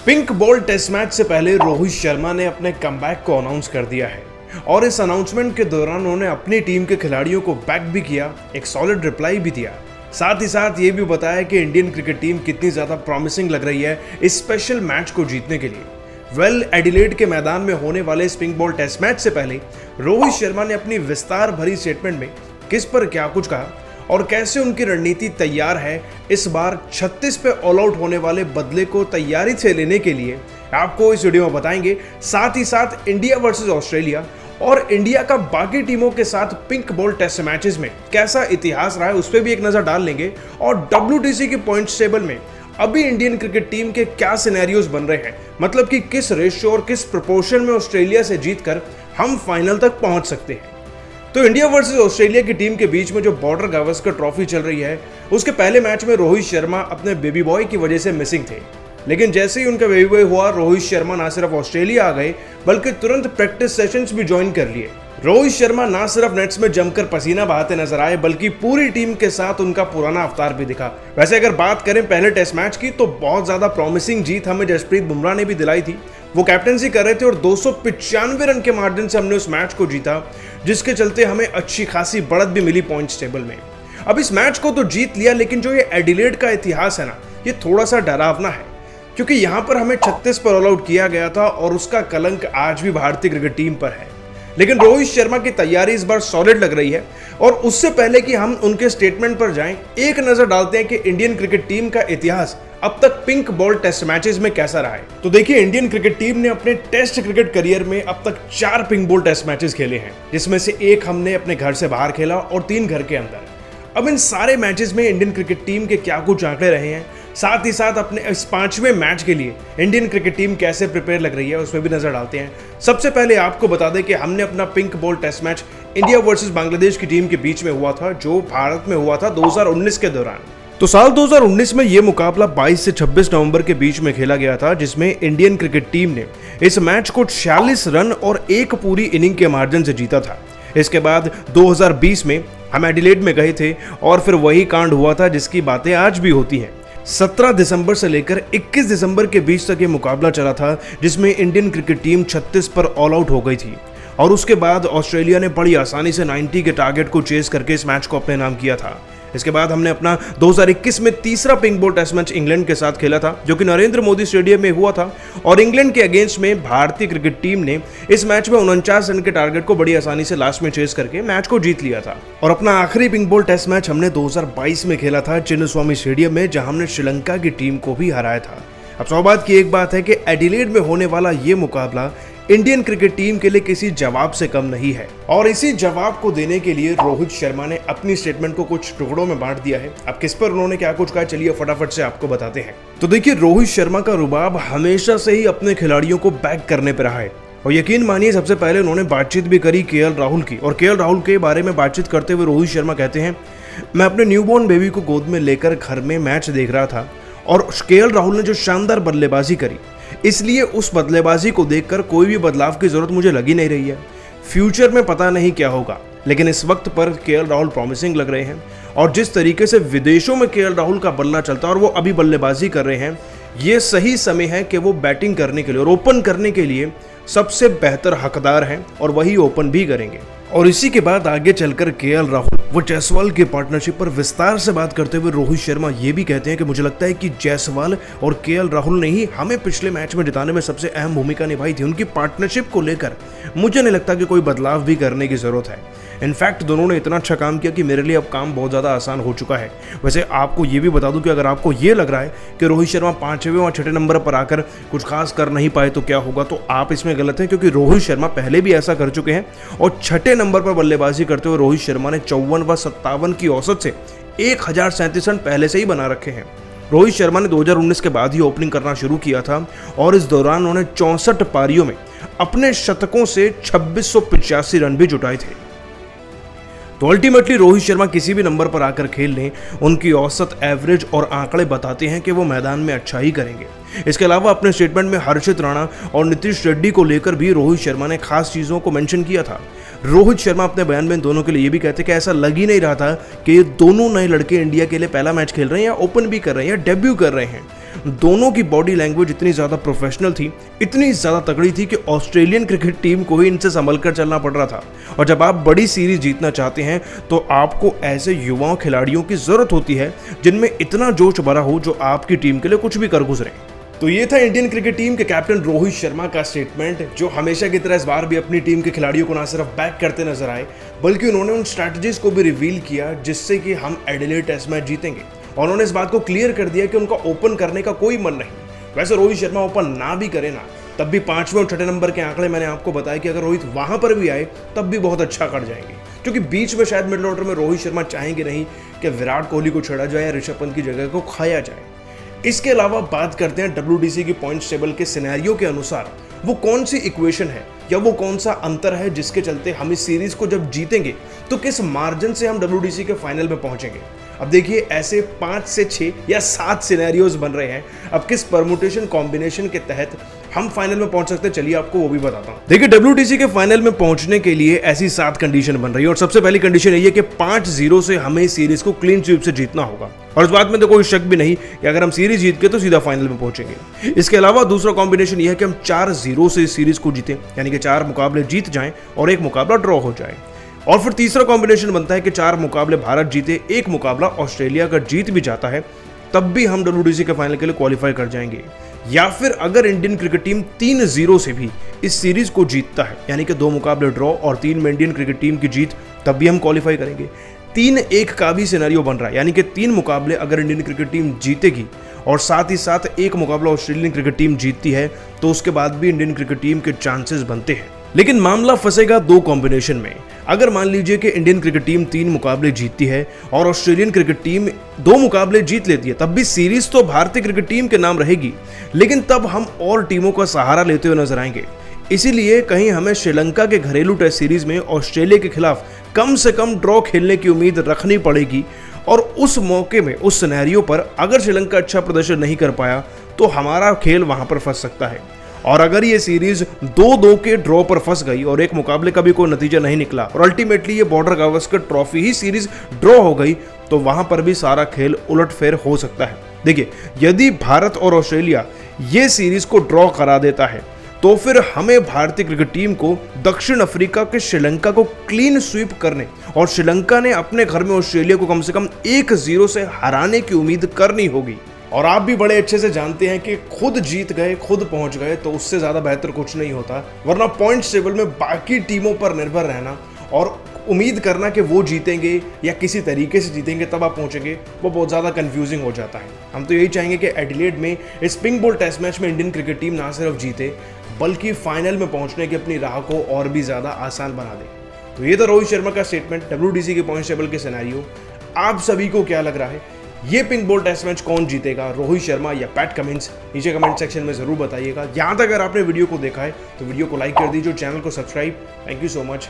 Pink ball test match से पहले रोहित शर्मा ने अपने कमबैक को अनाउंस कर दिया है और इस अनाउंसमेंट के दौरान उन्होंने अपनी टीम के खिलाड़ियों को बैक भी किया, एक सॉलिड रिप्लाई भी दिया। साथ ही साथ ये भी बताया कि इंडियन क्रिकेट टीम कितनी ज्यादा प्रॉमिसिंग लग रही है इस स्पेशल मैच को जीतने के लिए। एडिलेड के मैदान में होने वाले इस पिंक बॉल टेस्ट मैच से पहले रोहित शर्मा ने अपनी विस्तार भरी स्टेटमेंट में किस पर क्या कुछ कहा और कैसे उनकी रणनीति तैयार है इस बार 36 पे ऑल आउट होने वाले बदले को तैयारी से लेने के लिए, आपको इस वीडियो में बताएंगे। साथ ही साथ इंडिया वर्सेस ऑस्ट्रेलिया और इंडिया का बाकी टीमों के साथ पिंक बॉल टेस्ट मैचेस में कैसा इतिहास रहा है उस पर भी एक नजर डाल लेंगे। और WTC की पॉइंट्स टेबल में अभी इंडियन क्रिकेट टीम के क्या सिनेरियोज बन रहे हैं, मतलब कि किस रेशियो और किस प्रोपोर्शन में ऑस्ट्रेलिया से जीतकर हम फाइनल तक पहुंच सकते हैं। तो इंडिया वर्सेस ऑस्ट्रेलिया की टीम के बीच में जो बॉर्डर गावस्कर ट्रॉफी चल रही है, उसके पहले मैच में रोहित शर्मा अपने बेबी बॉय की वजह से मिसिंग थे। लेकिन जैसे ही उनका बेबी बॉय हुआ, रोहित शर्मा ना सिर्फ ऑस्ट्रेलिया आ गए बल्कि तुरंत प्रैक्टिस सेशंस भी ज्वाइन कर लिए। रोहित शर्मा ना सिर्फ नेट्स में जमकर पसीना बहाते नजर आए बल्कि पूरी टीम के साथ उनका पुराना अवतार भी दिखा। वैसे अगर बात करें पहले टेस्ट मैच की, तो बहुत ज्यादा प्रॉमिसिंग जीत हमें जसप्रीत बुमराह ने भी दिलाई थी। वो कैप्टनसी कर रहे थे और 295 रन के मार्जिन से हमने उस मैच को जीता, जिसके चलते हमें अच्छी खासी बढ़त भी मिली पॉइंट्स टेबल में। अब इस मैच को तो जीत लिया, लेकिन जो ये एडिलेड का इतिहास है ना, ये थोड़ा सा डरावना है, क्योंकि यहाँ पर हमें 36 पर ऑल आउट किया गया था और उसका कलंक आज भी भारतीय क्रिकेट टीम पर है। लेकिन रोहित शर्मा की तैयारी इस बार सॉलिड लग रही है। और उससे पहले कि हम उनके स्टेटमेंट पर जाएं, एक नजर डालते हैं कि इंडियन क्रिकेट टीम का इतिहास अब तक पिंक बॉल टेस्ट मैचेस में कैसा रहा है। तो देखिए, इंडियन क्रिकेट टीम ने अपने टेस्ट क्रिकेट करियर में अब तक 4 पिंक बॉल टेस्ट मैचेस खेले हैं, जिसमें से एक हमने अपने घर से बाहर खेला और 3 घर के अंदर। अब इन सारे मैचेस में इंडियन क्रिकेट टीम के क्या कुछ आंकड़े रहे हैं, साथ ही साथ अपने इस 5वें मैच के लिए इंडियन क्रिकेट टीम कैसे प्रिपेयर लग रही है, उसमें भी नजर डालते हैं। सबसे पहले आपको बता दें कि हमने अपना pink ball test match India versus Bangladesh की टीम के बीच में हुआ था, जो भारत में हुआ था 2019 के दौरान। तो साल 2019 में यह मुकाबला 22 से 26 नवंबर के बीच में खेला गया था, जिसमें इंडियन क्रिकेट टीम ने इस मैच को 46 रन और 1 पूरी इनिंग के मार्जिन से जीता था। इसके बाद 2020 में हम एडिलेड में गए थे और फिर वही कांड हुआ था जिसकी बातें आज भी होती हैं। 17 दिसंबर से लेकर 21 दिसंबर के बीच तक ये मुकाबला चला था, जिसमें इंडियन क्रिकेट टीम 36 पर ऑल आउट हो गई थी। और उसके बाद ऑस्ट्रेलिया ने बड़ी आसानी से 90 के टारगेट को चेस करके इस मैच को अपने नाम किया था। इसके बाद हमने अपना 2021 में तीसरा pink ball test match England के साथ खेला था, जो कि नरेंद्र मोदी स्टेडियम में हुआ था। और इंग्लैंड के अगेंस्ट में भारतीय क्रिकेट टीम ने इस मैच में 49 रन के टारगेट को बड़ी आसानी से लास्ट में चेस करके मैच को जीत लिया था। और अपना आखिरी पिंक बॉल टेस्ट मैच हमने 2022 में खेला था चिन्नस्वामी स्टेडियम में, जहां हमने श्रीलंका की टीम को भी हराया था। अब सौभाग्य की एक बात है कि एडिलेड में होने वाला ये मुकाबला इंडियन क्रिकेट टीम के लिए किसी जवाब से कम नहीं है। और इसी जवाब को देने के लिए रोहित शर्मा ने अपनी स्टेटमेंट को कुछ टुकड़ों में बांट दिया है। अब किस पर उन्होंने क्या कुछ कहा, चलिए फटाफट से आपको बताते हैं। तो देखिए, रोहित शर्मा का रुबाब हमेशा से ही अपने खिलाड़ियों को बैक करने पर रहा है। और यकीन मानिए, सबसे पहले उन्होंने बातचीत भी करी KL राहुल की। और KL राहुल के बारे में बातचीत करते हुए रोहित शर्मा कहते हैं, मैं अपने न्यूबॉर्न बेबी को गोद में लेकर घर में मैच देख रहा था और KL राहुल ने जो शानदार बल्लेबाजी करी, इसलिए उस बल्लेबाजी को देखकर कोई भी बदलाव की जरूरत मुझे लगी नहीं रही है। फ्यूचर में पता नहीं क्या होगा, लेकिन इस वक्त पर KL राहुल प्रॉमिसिंग लग रहे हैं। और जिस तरीके से विदेशों में KL राहुल का बल्ला चलता है और वो अभी बल्लेबाजी कर रहे हैं, ये सही समय है कि वो बैटिंग करने के लिए और ओपन करने के लिए सबसे बेहतर हकदार हैं और वही ओपन भी करेंगे। और इसी के बाद आगे चलकर KL राहुल वो जायसवाल के पार्टनरशिप पर विस्तार से बात करते हुए रोहित शर्मा ये भी कहते हैं कि मुझे लगता है कि जायसवाल और KL राहुल ने ही हमें पिछले मैच में जिताने में सबसे अहम भूमिका निभाई थी। उनकी पार्टनरशिप को लेकर मुझे नहीं लगता कि कोई बदलाव भी करने की जरूरत है। इनफैक्ट दोनों ने इतना अच्छा काम किया कि मेरे लिए अब काम बहुत ज़्यादा आसान हो चुका है। वैसे आपको ये भी बता दूं कि अगर आपको ये लग रहा है कि रोहित शर्मा 5वें और 6ठे नंबर पर आकर कुछ खास कर नहीं पाए तो क्या होगा, तो आप इसमें गलत हैं, क्योंकि रोहित शर्मा पहले भी ऐसा कर चुके हैं। और 6ठे नंबर पर बल्लेबाजी करते हुए रोहित शर्मा ने 54 व 57 की औसत से 1037 रन पहले से ही बना रखे हैं। रोहित शर्मा ने 2019 के बाद ही ओपनिंग करना शुरू किया था और इस दौरान उन्होंने 64 पारियों में अपने शतकों से 2685 रन भी जुटाए थे। तो अल्टीमेटली रोहित शर्मा किसी भी नंबर पर आकर खेल लें, उनकी औसत, एवरेज और आंकड़े बताते हैं कि वो मैदान में अच्छा ही करेंगे। इसके अलावा अपने स्टेटमेंट में हर्षित राणा और नीतीश रेड्डी को लेकर भी रोहित शर्मा ने खास चीज़ों को मेंशन किया था। रोहित शर्मा अपने बयान में दोनों के लिए ये भी कहते कि ऐसा लग ही नहीं रहा था कि ये दोनों नए लड़के इंडिया के लिए पहला मैच खेल रहे हैं या ओपन भी कर रहे हैं या डेब्यू कर रहे हैं। दोनों की बॉडी लैंग्वेज इतनी ज़्यादा प्रोफेशनल थी, इतनी ज़्यादा तगड़ी थी कि ऑस्ट्रेलियन क्रिकेट टीम को ही इनसे संभल कर चलना पड़ रहा था। और जब आप बड़ी सीरीज जीतना चाहते हैं तो आपको ऐसे युवा खिलाड़ियों की ज़रूरत होती है जिनमें इतना जोश भरा हो जो आपकी टीम के लिए कुछ भी कर गुजरे। तो ये था इंडियन क्रिकेट टीम के कैप्टन रोहित शर्मा का स्टेटमेंट, जो हमेशा की तरह इस बार भी अपनी टीम के खिलाड़ियों को ना सिर्फ बैक करते नजर आए बल्कि उन्होंने उन स्ट्रैटेजीज को भी रिवील किया जिससे कि हम एडिलेड टेस्ट मैच जीतेंगे। और उन्होंने इस बात को क्लियर कर दिया कि उनका ओपन करने का कोई मन नहीं। वैसे रोहित शर्मा ओपन ना भी करे ना, तब भी 5वें और 6ठे नंबर के आंकड़े मैंने आपको बताया कि अगर रोहित वहां पर भी आए तब भी बहुत अच्छा कर जाएंगे, क्योंकि बीच में शायद मिडिल ऑर्डर में रोहित शर्मा चाहेंगे नहीं कि विराट कोहली को छेड़ा जाए या ऋषभ पंत की जगह को खाया जाए। इसके अलावा बात करते हैं WDC की पॉइंट्स टेबल के सिनेरियो के अनुसार वो कौन सी इक्वेशन है या वो कौन सा अंतर है जिसके चलते हम इस सीरीज को जब जीतेंगे तो किस मार्जिन से हम WDC के फाइनल में पहुंचेंगे। अब देखिए, ऐसे 5 से 6 या 7 सिनेरियोज बन रहे हैं। अब किस परमुटेशन कॉम्बिनेशन के तहत हम फाइनल में पहुंच सकते हैं, चलिए आपको वो भी बताता हूं। देखिए, WDC के फाइनल में पहुंचने के लिए ऐसी 7 कंडीशन बन रही है और सबसे पहली कंडीशन ये है कि 5-0 से हमें इस सीरीज को क्लीन स्वीप से जीतना होगा। और इस बात में तो कोई शक भी नहीं कि अगर हम सीरीज जीत के तो सीधा फाइनल में पहुंचेंगे। इसके अलावा दूसरा कॉम्बिनेशन यह है कि हम 4-0 से इस सीरीज को जीतें, यानी कि 4 मुकाबले जीत जाएं और 1 मुकाबला ड्रॉ हो जाए। और फिर तीसरा कॉम्बिनेशन बनता है कि 4 मुकाबले भारत जीते, 1 मुकाबला ऑस्ट्रेलिया अगर जीत भी जाता है तब भी हम WDC के फाइनल के लिए क्वालिफाई कर जाएंगे। या फिर अगर इंडियन क्रिकेट टीम 3-0 से भी इस सीरीज को जीतता है, यानी कि 2 मुकाबले ड्रॉ और 3 में इंडियन क्रिकेट टीम की जीत, तब भी हम क्वालिफाई करेंगे। 3-1 का भी सिनेरियो बन रहा है, यानी कि 3 मुकाबले अगर इंडियन क्रिकेट टीम जीतेगी और साथ ही साथ 1 मुकाबला ऑस्ट्रेलियन क्रिकेट टीम जीतती है तो उसके बाद भी इंडियन क्रिकेट टीम के चांसेस बनते हैं। लेकिन मामला फंसेगा 2 कॉम्बिनेशन में। अगर मान लीजिए कि इंडियन क्रिकेट टीम 3 मुकाबले जीतती है और ऑस्ट्रेलियन क्रिकेट टीम 2 मुकाबले जीत लेती है, तब भी सीरीज तो भारतीय क्रिकेट टीम के नाम रहेगी, लेकिन तब हम और टीमों का सहारा लेते हुए नजर आएंगे। इसीलिए कहीं हमें श्रीलंका के घरेलू टेस्ट सीरीज में ऑस्ट्रेलिया के खिलाफ कम से कम ड्रॉ खेलने की उम्मीद रखनी पड़ेगी। और उस मौके में, उस सिनेरियो पर अगर श्रीलंका अच्छा प्रदर्शन नहीं कर पाया तो हमारा खेल वहां पर फंस सकता है। और अगर ये सीरीज 2-2 के ड्रॉ पर फंस गई और 1 मुकाबले का भी कोई नतीजा नहीं निकला और अल्टीमेटली ये बॉर्डर गावस्कर ट्रॉफी ही सीरीज ड्रॉ हो गई, तो वहां पर भी सारा खेल उलटफेर हो सकता है। देखिए, यदि भारत और ऑस्ट्रेलिया ये सीरीज को ड्रॉ करा देता है तो फिर हमें भारतीय क्रिकेट टीम को दक्षिण अफ्रीका के श्रीलंका को क्लीन स्वीप करने और श्रीलंका ने अपने घर में ऑस्ट्रेलिया को कम से कम 1-0 से हराने की उम्मीद करनी होगी। और आप भी बड़े अच्छे से जानते हैं कि खुद जीत गए, खुद पहुंच गए तो उससे ज़्यादा बेहतर कुछ नहीं होता, वरना पॉइंट्स टेबल में बाकी टीमों पर निर्भर रहना और उम्मीद करना कि वो जीतेंगे या किसी तरीके से जीतेंगे तब आप पहुंचेंगे, वो बहुत ज़्यादा कंफ्यूजिंग हो जाता है। हम तो यही चाहेंगे कि एडिलेड में इस पिंक बॉल टेस्ट मैच में इंडियन क्रिकेट टीम ना सिर्फ जीते बल्कि फाइनल में पहुंचने की अपनी राह को और भी ज़्यादा आसान बना दे। तो ये था रोहित शर्मा का स्टेटमेंट, WDC के पॉइंट्स टेबल के सिनेरियो। आप सभी को क्या लग रहा है, ये पिंक बॉल टेस्ट मैच कौन जीतेगा, रोहित शर्मा या पैट कमिंस? नीचे कमेंट सेक्शन में जरूर बताइएगा। यहाँ तक अगर आपने वीडियो को देखा है तो वीडियो को लाइक कर दीजिए, चैनल को subscribe. Thank you so much.